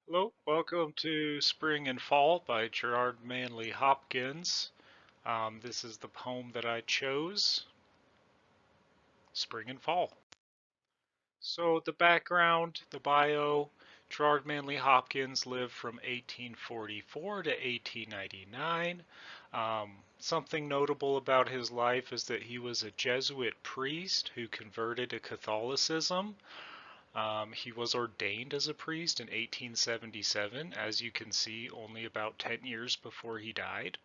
Hello, welcome to Spring and Fall by Gerard Manley Hopkins. This is the poem that I chose, Spring and Fall. So the background, the bio, Gerard Manley Hopkins lived from 1844 to 1899. Something notable about his life is that he was a Jesuit priest who converted to Catholicism. He was ordained as a priest in 1877, as you can see, only about 10 years before he died.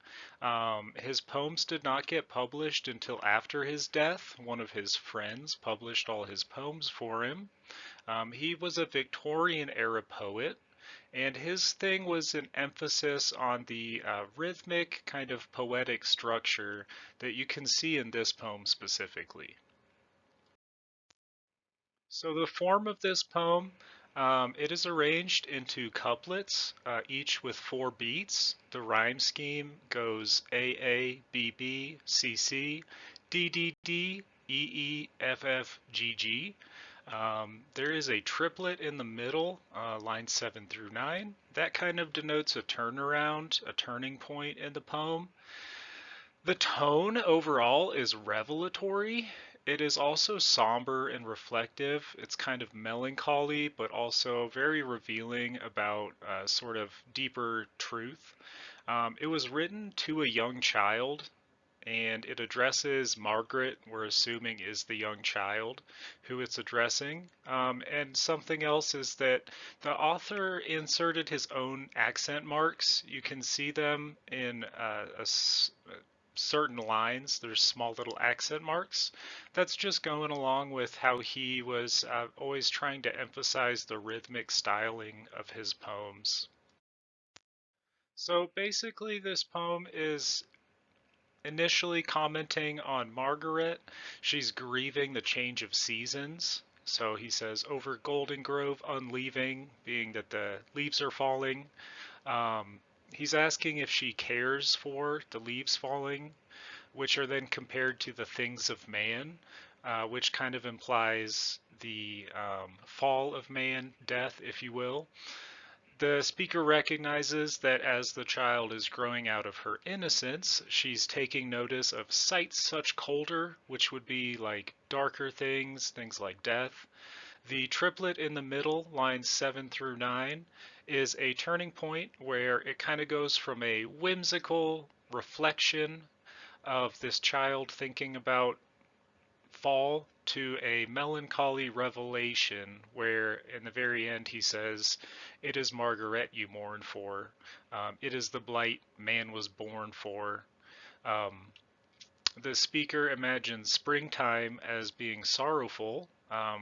His poems did not get published until after his death. One of his friends published all his poems for him. He was a Victorian era poet, and his thing was an emphasis on the rhythmic kind of poetic structure that you can see in this poem specifically. So the form of this poem, it is arranged into couplets, each with 4 beats. The rhyme scheme goes A A B B C C D D D E E F F G G. There is a triplet in the middle, lines 7 through 9. That kind of denotes a turnaround, a turning point in the poem. The tone overall is revelatory. It is also somber and reflective. It's kind of melancholy, but also very revealing about sort of deeper truth. It was written to a young child, and it addresses Margaret, we're assuming is the young child who it's addressing. And something else is that the author inserted his own accent marks. You can see them in certain lines. There's small little accent marks. That's just going along with how he was always trying to emphasize the rhythmic styling of his poems. So basically, this poem is initially commenting on Margaret. She's grieving the change of seasons. So he says, over Golden Grove unleaving, being that the leaves are falling. Um, he's asking if she cares for the leaves falling, which are then compared to the things of man, which kind of implies the fall of man, death, if you will. The speaker recognizes that as the child is growing out of her innocence, she's taking notice of sights such colder, which would be like darker things, things like death. The triplet in the middle, lines 7 through 9, is a turning point where it kind of goes from a whimsical reflection of this child thinking about fall to a melancholy revelation where in the very end he says, it is Margaret you mourn for. It is the blight man was born for. Um, the speaker imagines springtime as being sorrowful,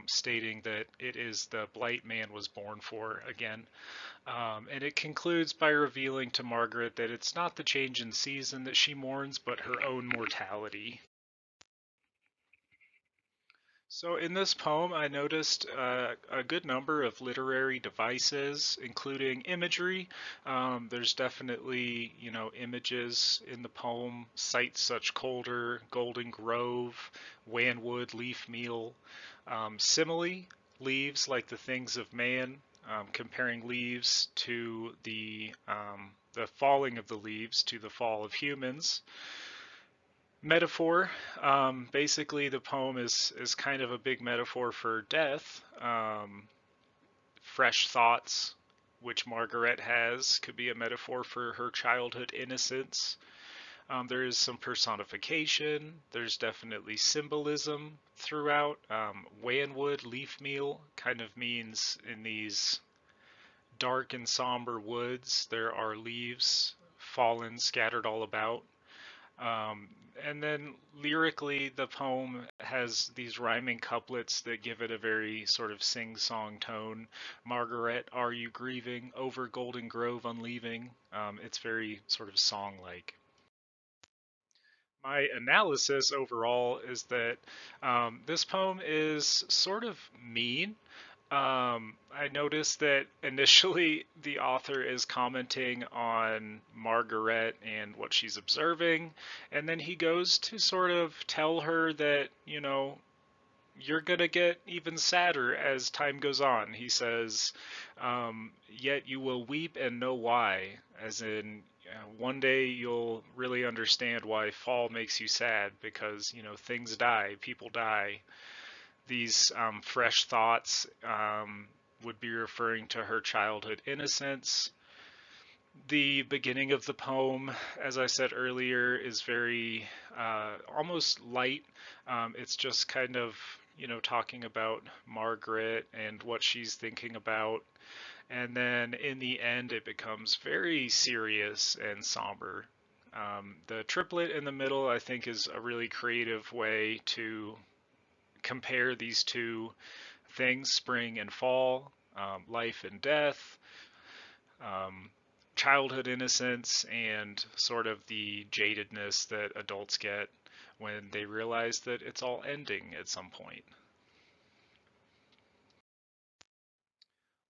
stating that it is the blight man was born for again. And it concludes by revealing to Margaret that it's not the change in season that she mourns, but her own mortality. So in this poem, I noticed a good number of literary devices, including imagery. There's definitely, images in the poem, sights such colder, Golden Grove, Wanwood, leaf meal, simile, leaves like the things of man, comparing leaves to the falling of the leaves to the fall of humans. Metaphor. Basically, the poem is kind of a big metaphor for death. Fresh thoughts, which Margaret has, could be a metaphor for her childhood innocence. There is some personification. There's definitely symbolism throughout. Wanwood, leaf meal, kind of means in these dark and somber woods, there are leaves fallen, scattered all about. Um, and then lyrically, the poem has these rhyming couplets that give it a very sort of sing-song tone. Margaret, are you grieving over Golden Grove unleaving? It's very sort of song-like. My analysis overall is that this poem is sort of mean. I noticed that initially the author is commenting on Margaret and what she's observing, and then he goes to sort of tell her that, you're going to get even sadder as time goes on. He says, yet you will weep and know why, as in, one day you'll really understand why fall makes you sad because, things die, people die. These fresh thoughts would be referring to her childhood innocence. The beginning of the poem, as I said earlier, is very almost light. It's just kind of, talking about Margaret and what she's thinking about. And then in the end, it becomes very serious and somber. The triplet in the middle, I think, is a really creative way to compare these two things, spring and fall, life and death, um, childhood innocence, and sort of the jadedness that adults get when they realize that it's all ending at some point.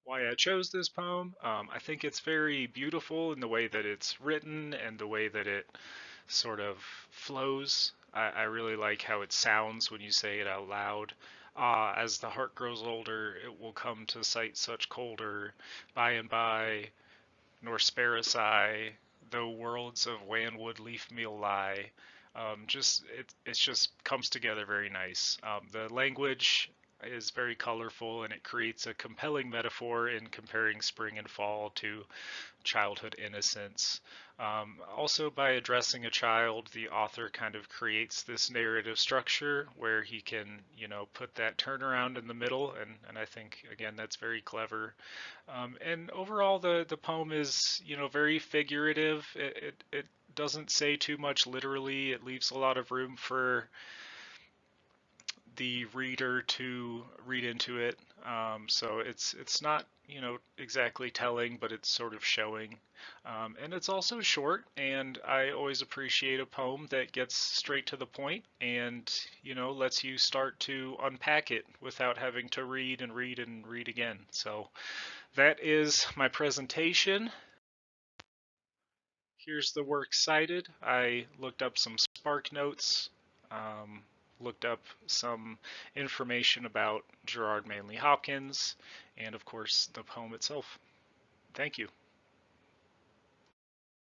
Why I chose this poem, I think it's very beautiful in the way that it's written and the way that it sort of flows. I really like how it sounds when you say it out loud. Ah, as the heart grows older, it will come to sight such colder. By and by, nor spare a sigh, though worlds of wan wood leaf meal lie. Just it just comes together very nice. The language is very colorful and it creates a compelling metaphor in comparing spring and fall to childhood innocence. Also, by addressing a child, the author kind of creates this narrative structure where he can, put that turnaround in the middle, and I think again that's very clever. And overall, the poem is, very figurative. It doesn't say too much literally. It leaves a lot of room for the reader to read into it. So it's not, exactly telling, but it's sort of showing. And it's also short, and I always appreciate a poem that gets straight to the point and, lets you start to unpack it without having to read and read and read again. So that is my presentation. Here's the works cited. I looked up some Spark Notes, um, looked up some information about Gerard Manley Hopkins, and of course the poem itself. Thank you.